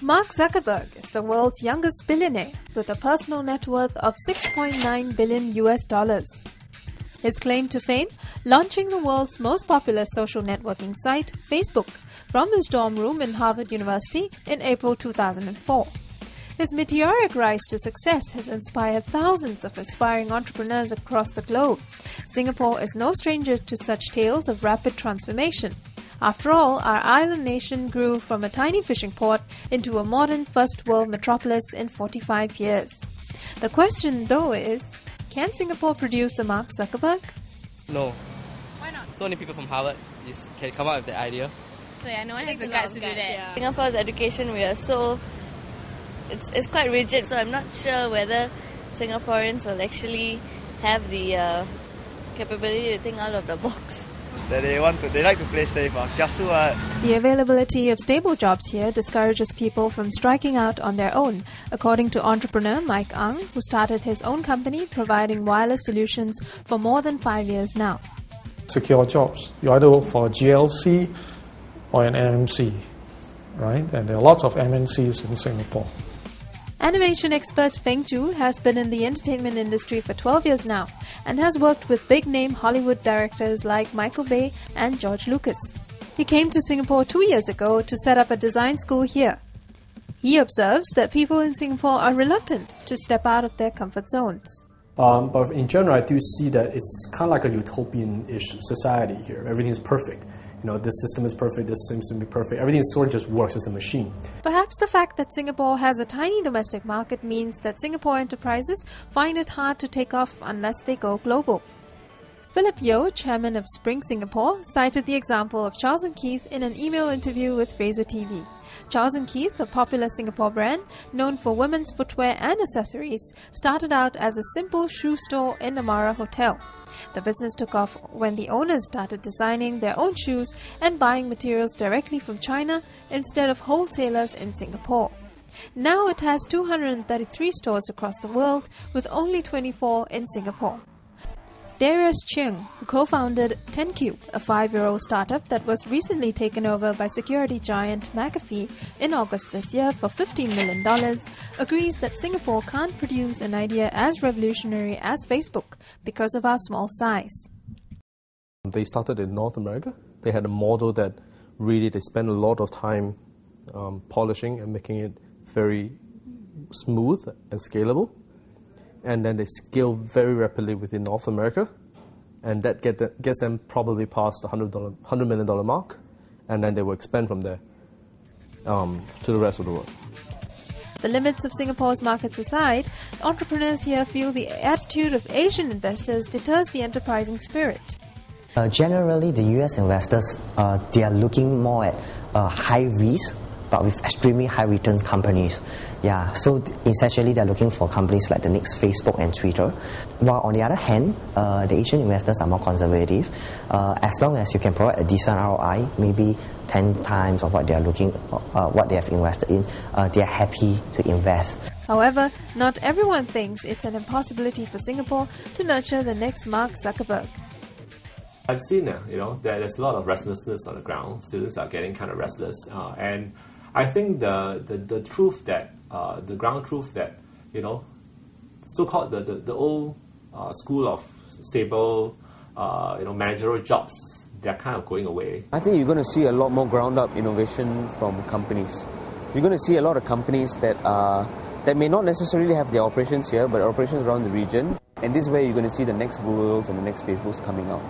Mark Zuckerberg is the world's youngest billionaire with a personal net worth of $6.9 billion. His claim to fame? Launching the world's most popular social networking site, Facebook, from his dorm room in Harvard University in April 2004. His meteoric rise to success has inspired thousands of aspiring entrepreneurs across the globe. Singapore is no stranger to such tales of rapid transformation. After all, our island nation grew from a tiny fishing port into a modern first-world metropolis in 45 years. The question, though, is, can Singapore produce a Mark Zuckerberg? No. Why not? It's only people from Harvard can come up with the idea. So yeah, no one has the guts to do that. Yeah. Singapore's education, it's quite rigid, so I'm not sure whether Singaporeans will actually have the capability to think out of the box. They like to play safe. The availability of stable jobs here discourages people from striking out on their own, according to entrepreneur Mike Ang, who started his own company providing wireless solutions for more than 5 years now. Secure jobs. You either work for a GLC or an MNC, right? And there are lots of MNCs in Singapore. Animation expert Feng Zhu has been in the entertainment industry for 12 years now and has worked with big-name Hollywood directors like Michael Bay and George Lucas. He came to Singapore 2 years ago to set up a design school here. He observes that people in Singapore are reluctant to step out of their comfort zones. But in general, I do see that it's kind of like a utopian-ish society here. Everything is perfect. You know, this system is perfect, this seems to be perfect. Everything sort of just works as a machine. Perhaps the fact that Singapore has a tiny domestic market means that Singapore enterprises find it hard to take off unless they go global. Philip Yeo, chairman of Spring Singapore, cited the example of Charles & Keith in an email interview with Razor TV. Charles & Keith, a popular Singapore brand known for women's footwear and accessories, started out as a simple shoe store in Amara Hotel. The business took off when the owners started designing their own shoes and buying materials directly from China instead of wholesalers in Singapore. Now it has 233 stores across the world, with only 24 in Singapore. Darius Cheung, who co-founded 10Cube, a 5-year-old startup that was recently taken over by security giant McAfee in August this year for $15 million, agrees that Singapore can't produce an idea as revolutionary as Facebook because of our small size. They started in North America. They had a model that really they spent a lot of time polishing and making it very smooth and scalable. And then they scale very rapidly within North America, and that gets them probably past the $100 million mark, and then they will expand from there to the rest of the world. The limits of Singapore's markets aside, entrepreneurs here feel the attitude of Asian investors deters the enterprising spirit. Generally, the US investors, they are looking more at high risk, but with extremely high returns companies. Yeah, so essentially they're looking for companies like the next Facebook and Twitter. While on the other hand, the Asian investors are more conservative. As long as you can provide a decent ROI, maybe 10 times of what they are what they have invested in, they are happy to invest. However, not everyone thinks it's an impossibility for Singapore to nurture the next Mark Zuckerberg. I've seen that there's a lot of restlessness on the ground. Students are getting kind of restless, and I think the truth that the ground truth that so-called the old school of stable managerial jobs, they're kind of going away. I think you're going to see a lot more ground-up innovation from companies. You're going to see a lot of companies that may not necessarily have their operations here, but operations around the region. And this is where you're going to see the next Googles and the next Facebooks coming out.